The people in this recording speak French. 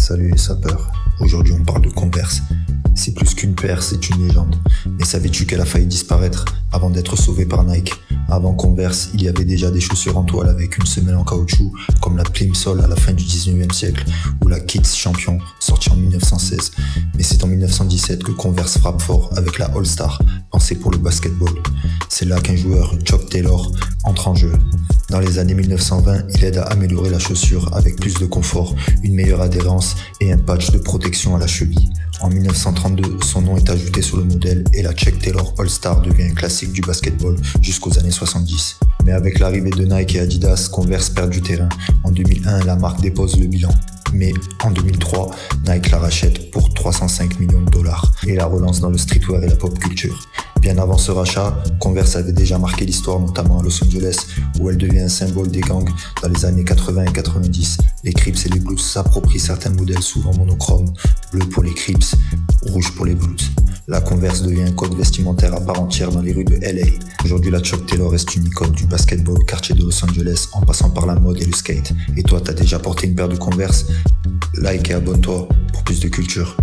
Salut les sapeurs, aujourd'hui on parle de Converse. C'est plus qu'une paire, c'est une légende. Mais savais-tu qu'elle a failli disparaître avant d'être sauvée par Nike? Avant Converse, il y avait déjà des chaussures en toile avec une semelle en caoutchouc, comme la Plimsoll à la fin du 19e siècle, ou la Kids Champion, sortie en 1916. Mais c'est en 1917 que Converse frappe fort avec la All-Star, pensée pour le basketball. C'est là qu'un joueur, Chuck Taylor, entre en jeu. Dans les années 1920, il aide à améliorer la chaussure avec plus de confort, une meilleure adhérence et un patch de protection à la cheville. En 1932, son nom est ajouté sur le modèle et la Chuck Taylor All-Star devient un classique du basketball jusqu'aux années 70. Mais avec l'arrivée de Nike et Adidas, Converse perd du terrain. En 2001, la marque dépose le bilan. Mais en 2003, Nike la rachète pour 305 millions de dollars et la relance dans le streetwear et la pop culture. Bien avant ce rachat, Converse avait déjà marqué l'histoire, notamment à Los Angeles, où elle devient un symbole des gangs dans les années 80 et 90. Les Crips et les Bloods s'approprient certains modèles souvent monochromes, bleu pour les Crips, rouge pour les Bloods. La Converse devient un code vestimentaire à part entière dans les rues de LA. Aujourd'hui, la Chuck Taylor reste une icône du basketball au quartier de Los Angeles, en passant par la mode et le skate. Et toi, t'as déjà porté une paire de Converse? Like et abonne-toi pour plus de culture.